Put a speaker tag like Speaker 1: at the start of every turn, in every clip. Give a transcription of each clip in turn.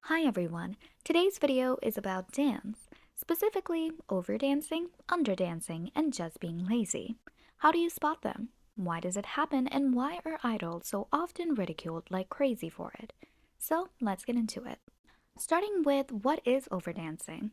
Speaker 1: Hi everyone, today's video is about dance, specifically overdancing, underdancing, and just being lazy. How do you spot them? Why does it happen and why are idols so often ridiculed like crazy for it? So let's get into it. Starting with what is overdancing?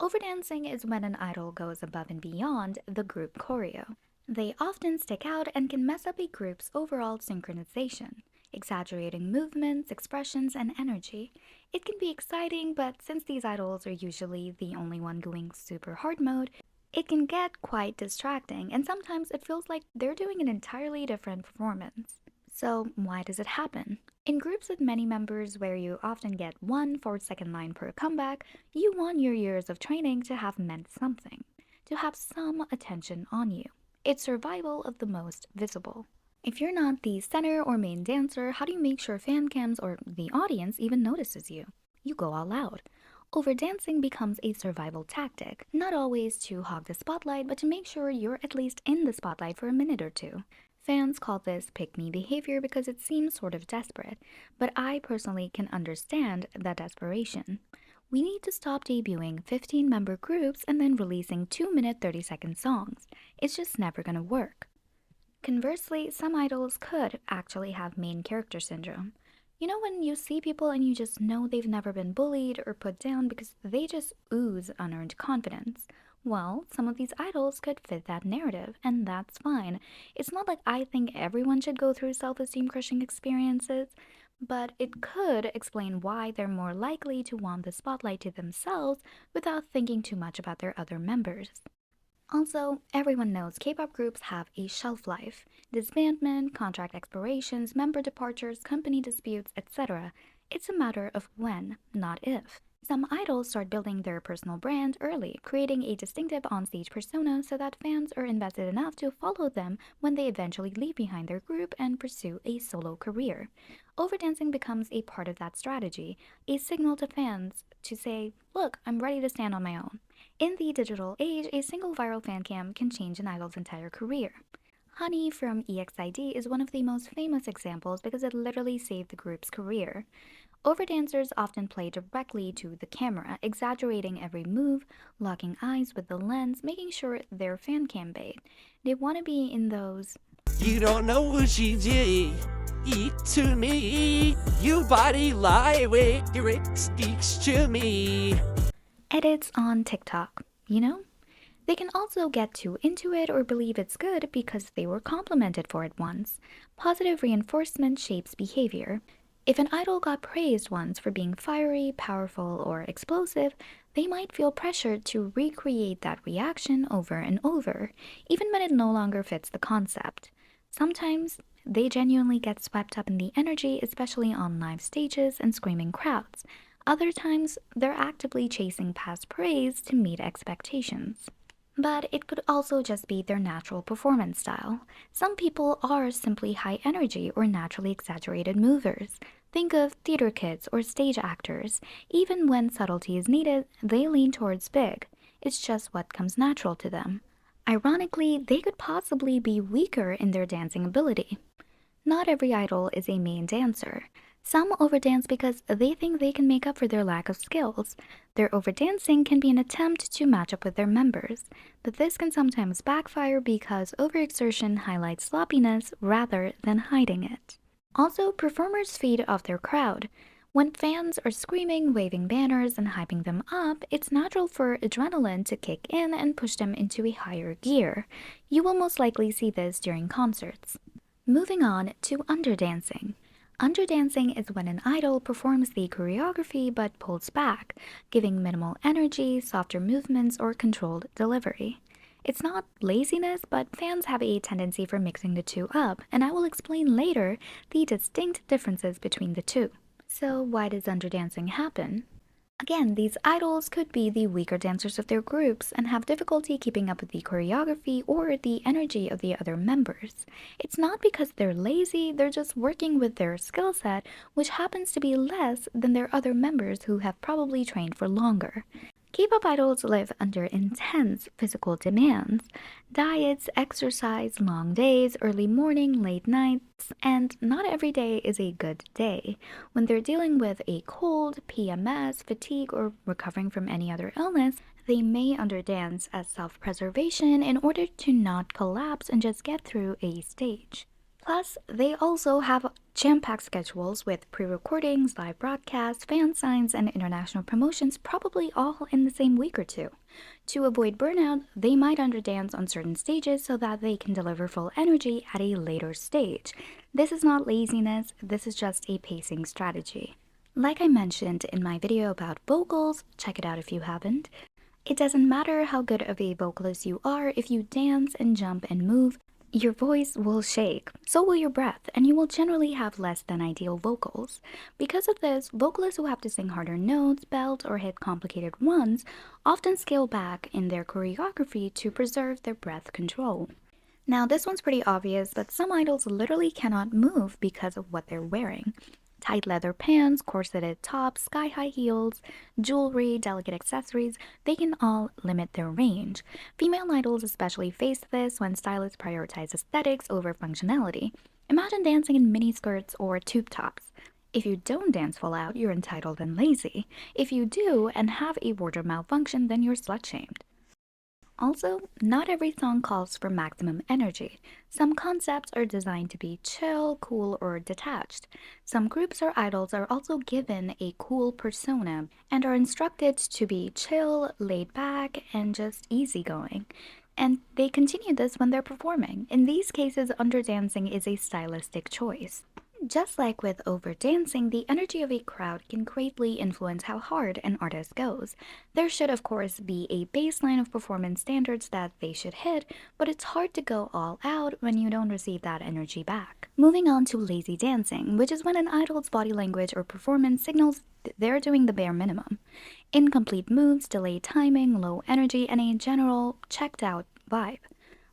Speaker 1: Overdancing is when an idol goes above and beyond the group choreo. They often stick out and can mess up a group's overall synchronization, exaggerating movements, expressions, and energy. It can be exciting, but since these idols are usually the only one going super hard mode, it can get quite distracting, and sometimes it feels like they're doing an entirely different performance. So, why does it happen? In groups with many members where you often get one 4-second line per comeback, you want your years of training to have meant something, to have some attention on you. It's survival of the most visible. If you're not the center or main dancer, how do you make sure fan cams or the audience even notices you? You go all out. Overdancing becomes a survival tactic, not always to hog the spotlight, but to make sure you're at least in the spotlight for a minute or two. Fans call this pick-me behavior because it seems sort of desperate, but I personally can understand that desperation. We need to stop debuting 15-member groups and then releasing 2-minute 30-second songs. It's just never gonna work. Conversely, some idols could actually have main character syndrome. You know, when you see people and you just know they've never been bullied or put down because they just ooze unearned confidence. Well, some of these idols could fit that narrative, and that's fine. It's not like I think everyone should go through self esteem crushing experiences, but it could explain why they're more likely to want the spotlight to themselves without thinking too much about their other members. Also, everyone knows K-pop groups have a shelf life. Disbandment, contract expirations, member departures, company disputes, etc. It's a matter of when, not if. Some idols start building their personal brand early, creating a distinctive onstage persona so that fans are invested enough to follow them when they eventually leave behind their group and pursue a solo career. Overdancing becomes a part of that strategy, a signal to fans to say, look, I'm ready to stand on my own. In the digital age, a single viral fan cam can change an idol's entire career. Honey from EXID is one of the most famous examples because it literally saved the group's career. Overdancers often play directly to the camera, exaggerating every move, locking eyes with the lens, making sure they're fan cam bait. They want to be in those
Speaker 2: You don't know what she did. Eat to me. You body lie with your speaks to me.
Speaker 1: edits on TikTok, you know? They can also get too into it or believe it's good because they were complimented for it once. Positive reinforcement shapes behavior. If an idol got praised once for being fiery, powerful, or explosive, they might feel pressured to recreate that reaction over and over, even when it no longer fits the concept. Sometimes they genuinely get swept up in the energy, especially on live stages and screaming crowds. Other times, they're actively chasing past praise to meet expectations. But it could also just be their natural performance style. Some people are simply high energy or naturally exaggerated movers. Think of theater kids or stage actors. Even when subtlety is needed, they lean towards big. It's just what comes natural to them. Ironically, they could possibly be weaker in their dancing ability. Not every idol is a main dancer. Some overdance because they think they can make up for their lack of skills. Their overdancing can be an attempt to match up with their members, but this can sometimes backfire because overexertion highlights sloppiness rather than hiding it. Also, performers feed off their crowd. When fans are screaming, waving banners, and hyping them up, it's natural for adrenaline to kick in and push them into a higher gear. You will most likely see this during concerts. Moving on to underdancing. Underdancing is when an idol performs the choreography but pulls back, giving minimal energy, softer movements, or controlled delivery. It's not laziness, but fans have a tendency for mixing the two up, and I will explain later the distinct differences between the two. So, why does underdancing happen? Again, these idols could be the weaker dancers of their groups and have difficulty keeping up with the choreography or the energy of the other members. It's not because they're lazy, they're just working with their skill set, which happens to be less than their other members who have probably trained for longer. K-pop idols live under intense physical demands. Diets, exercise, long days, early morning, late nights, and not every day is a good day. When they're dealing with a cold, PMS, fatigue, or recovering from any other illness, they may underdance as self-preservation in order to not collapse and just get through a stage. Plus, they also have jam-packed schedules with pre-recordings, live broadcasts, fan signs, and international promotions probably all in the same week or two. To avoid burnout, they might underdance on certain stages so that they can deliver full energy at a later stage. This is not laziness, this is just a pacing strategy. Like I mentioned in my video about vocals, check it out if you haven't, it doesn't matter how good of a vocalist you are, if you dance and jump and move, your voice will shake, so will your breath, and you will generally have less than ideal vocals. Because of this, vocalists who have to sing harder notes, belt, or hit complicated runs often scale back in their choreography to preserve their breath control. Now, this one's pretty obvious, but some idols literally cannot move because of what they're wearing. Tight leather pants, corseted tops, sky-high heels, jewelry, delicate accessories, they can all limit their range. Female idols especially face this when stylists prioritize aesthetics over functionality. Imagine dancing in miniskirts or tube tops. If you don't dance full out, you're entitled and lazy. If you do and have a wardrobe malfunction, then you're slut-shamed. Also, not every song calls for maximum energy. Some concepts are designed to be chill, cool, or detached. Some groups or idols are also given a cool persona and are instructed to be chill, laid back, and just easygoing. And they continue this when they're performing. In these cases, underdancing is a stylistic choice. Just like with overdancing, the energy of a crowd can greatly influence how hard an artist goes. There should, of course, be a baseline of performance standards that they should hit, but it's hard to go all out when you don't receive that energy back. Moving on to lazy dancing, which is when an idol's body language or performance signals they're doing the bare minimum. Incomplete moves, delayed timing, low energy, and a general checked out vibe.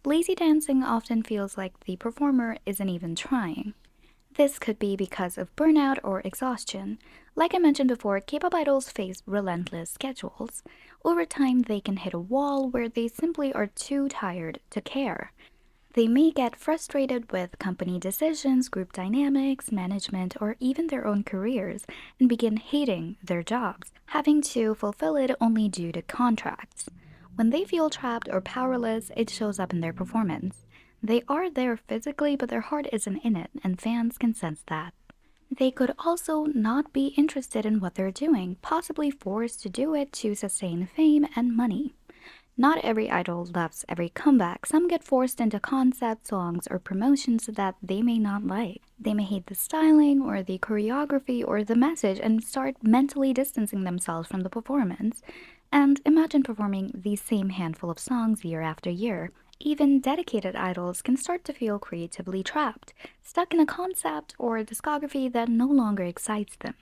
Speaker 1: Lazy dancing often feels like the performer isn't even trying. This could be because of burnout or exhaustion. Like I mentioned before, K-pop idols face relentless schedules. Over time, they can hit a wall where they simply are too tired to care. They may get frustrated with company decisions, group dynamics, management, or even their own careers, and begin hating their jobs, having to fulfill it only due to contracts. When they feel trapped or powerless, it shows up in their performance. They are there physically, but their heart isn't in it, and fans can sense that. They could also not be interested in what they're doing, possibly forced to do it to sustain fame and money. Not every idol loves every comeback. Some get forced into concept songs or promotions that they may not like. They may hate the styling or the choreography or the message and start mentally distancing themselves from the performance. And imagine performing the same handful of songs year after year. Even dedicated idols can start to feel creatively trapped, stuck in a concept or a discography that no longer excites them.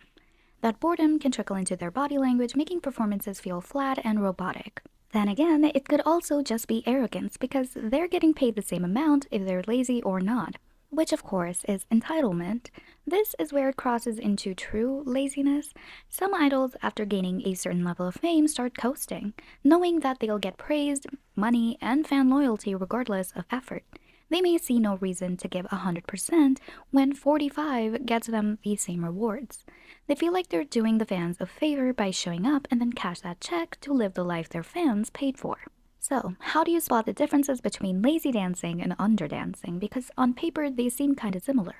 Speaker 1: That boredom can trickle into their body language, making performances feel flat and robotic. Then again, it could also just be arrogance because they're getting paid the same amount if they're lazy or not, which of course is entitlement. This is where it crosses into true laziness. Some idols, after gaining a certain level of fame, start coasting, knowing that they'll get praised, money, and fan loyalty regardless of effort. They may see no reason to give 100% when 45 gets them the same rewards. They feel like they're doing the fans a favor by showing up and then cash that check to live the life their fans paid for. So, how do you spot the differences between lazy dancing and underdancing? Because on paper they seem kind of similar.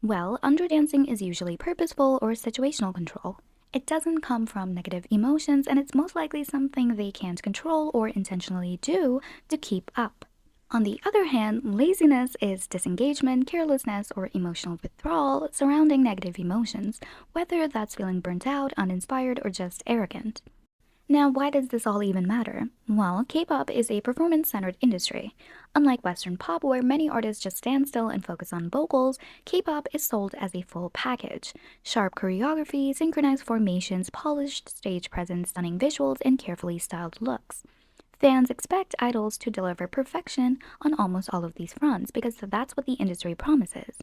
Speaker 1: Well, underdancing is usually purposeful or situational control. It doesn't come from negative emotions, and it's most likely something they can't control or intentionally do to keep up. On the other hand, laziness is disengagement, carelessness, or emotional withdrawal surrounding negative emotions, whether that's feeling burnt out, uninspired, or just arrogant. Now, why does this all even matter? Well, K-pop is a performance-centered industry. Unlike Western pop, where many artists just stand still and focus on vocals, K-pop is sold as a full package. Sharp choreography, synchronized formations, polished stage presence, stunning visuals, and carefully styled looks. Fans expect idols to deliver perfection on almost all of these fronts because that's what the industry promises.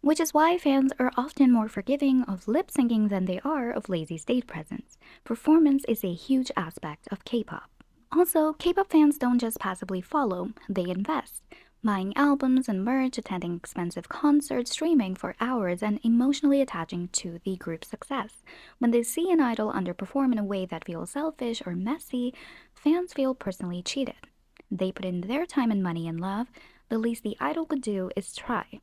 Speaker 1: which is why fans are often more forgiving of lip syncing than they are of lazy stage presence. Performance is a huge aspect of K-pop. Also, K-pop fans don't just passively follow, they invest. Buying albums and merch, attending expensive concerts, streaming for hours, and emotionally attaching to the group's success. When they see an idol underperform in a way that feels selfish or messy, fans feel personally cheated. They put in their time and money and love. The least the idol could do is try.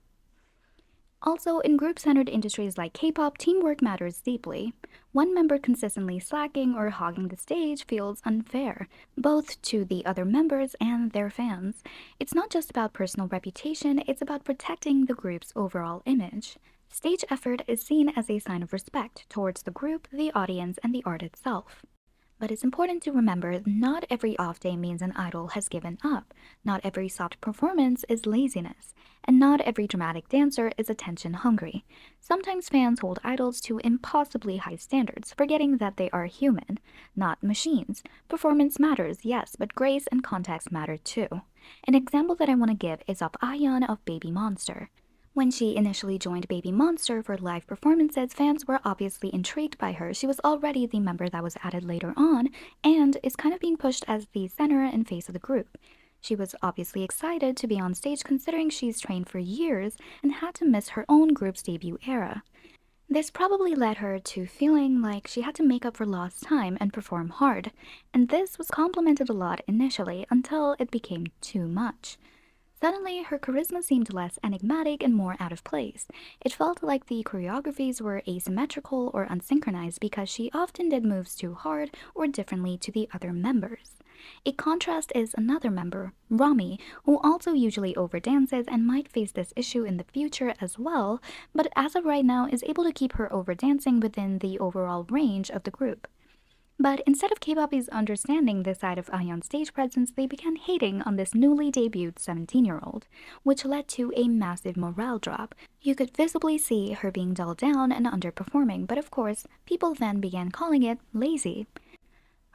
Speaker 1: Also, in group centered industries like K pop, teamwork matters deeply. One member consistently slacking or hogging the stage feels unfair, both to the other members and their fans. It's not just about personal reputation, it's about protecting the group's overall image. Stage effort is seen as a sign of respect towards the group, the audience, and the art itself. But it's important to remember not every off day means an idol has given up. Not every soft performance is laziness. And not every dramatic dancer is attention hungry. Sometimes fans hold idols to impossibly high standards, forgetting that they are human, not machines. Performance matters, yes, but grace and context matter too. An example that I want to give is of Ayeon of Baby Monster. When she initially joined Baby Monster for live performances, fans were obviously intrigued by her. She was already the member that was added later on, and is kind of being pushed as the center and face of the group. She was obviously excited to be on stage considering she's trained for years and had to miss her own group's debut era. This probably led her to feeling like she had to make up for lost time and perform hard, and this was complimented a lot initially until it became too much. Suddenly, her charisma seemed less enigmatic and more out of place. It felt like the choreographies were asymmetrical or unsynchronized because she often did moves too hard or differently to the other members. A contrast is another member, Rami, who also usually overdances and might face this issue in the future as well, but as of right now is able to keep her overdancing within the overall range of the group. But instead of K-poppies understanding this side of Ahyun's stage presence, they began hating on this newly debuted 17-year-old, which led to a massive morale drop. You could visibly see her being dulled down and underperforming, but of course, people then began calling it lazy.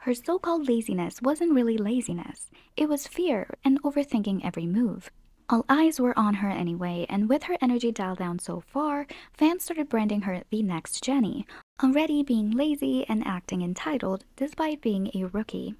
Speaker 1: Her so-called laziness wasn't really laziness. It was fear and overthinking every move. All eyes were on her anyway, and with her energy dialed down so far, fans started branding her the next Jenny, already being lazy and acting entitled despite being a rookie.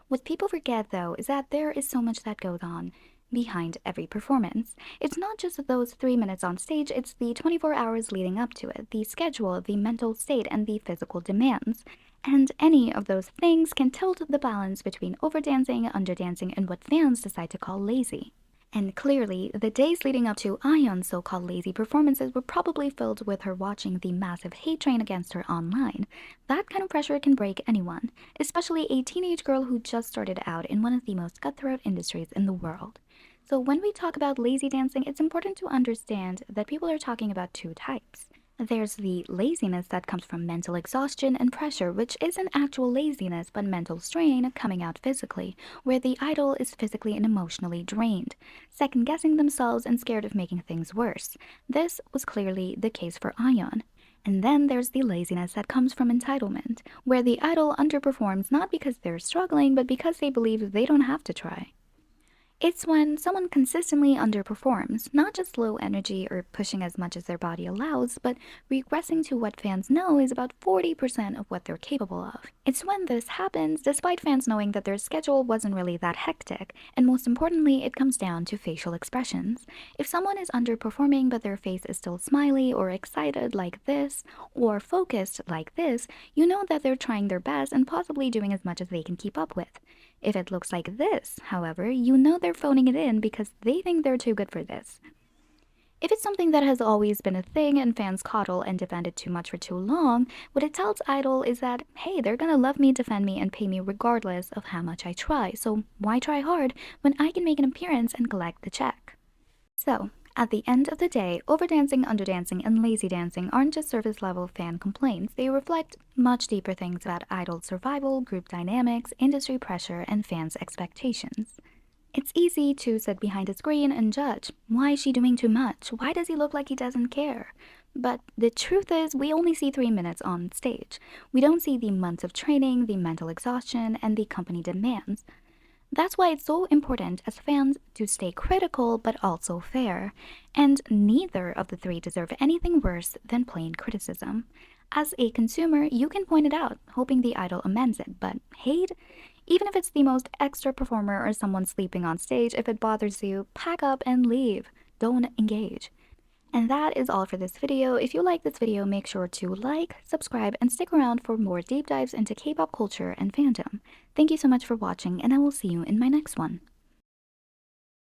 Speaker 1: What people forget, though, is that there is so much that goes on behind every performance. It's not just those 3 minutes on stage, it's the 24 hours leading up to it, the schedule, the mental state, and the physical demands. And any of those things can tilt the balance between overdancing, underdancing, and what fans decide to call lazy. And clearly, the days leading up to Ion's so-called lazy performances were probably filled with her watching the massive hate train against her online. That kind of pressure can break anyone, especially a teenage girl who just started out in one of the most cutthroat industries in the world. So when we talk about lazy dancing, it's important to understand that people are talking about two types. There's the laziness that comes from mental exhaustion and pressure, which isn't actual laziness but mental strain coming out physically, where the idol is physically and emotionally drained, second guessing themselves and scared of making things worse. This was clearly the case for Ion. And then there's the laziness that comes from entitlement, where the idol underperforms not because they're struggling, but because they believe they don't have to try. It's when someone consistently underperforms, not just low energy or pushing as much as their body allows, but regressing to what fans know is about 40% of what they're capable of. It's when this happens, despite fans knowing that their schedule wasn't really that hectic, and most importantly, it comes down to facial expressions. If someone is underperforming but their face is still smiley or excited like this, or focused like this, you know that they're trying their best and possibly doing as much as they can keep up with. If it looks like this, however, you know they're phoning it in because they think they're too good for this. If it's something that has always been a thing and fans coddle and defend it too much for too long, what it tells Idol is that, hey, they're gonna love me, defend me, and pay me regardless of how much I try, so why try hard when I can make an appearance and collect the check? So, at the end of the day, overdancing, underdancing, and lazy dancing aren't just surface level fan complaints, they reflect much deeper things about idol survival, group dynamics, industry pressure, and fans' expectations. It's easy to sit behind a screen and judge. Why is she doing too much? Why does he look like he doesn't care? But the truth is, we only see 3 minutes on stage. We don't see the months of training, the mental exhaustion, and the company demands. That's why it's so important as fans to stay critical but also fair, and neither of the three deserve anything worse than plain criticism. As a consumer, you can point it out, hoping the idol amends it, but hate? Even if it's the most extra performer or someone sleeping on stage, if it bothers you, pack up and leave. Don't engage. And that is all for this video. If you like this video, make sure to like, subscribe, and stick around for more deep dives into K-pop culture and fandom. Thank you so much for watching, and I will see you in my next one.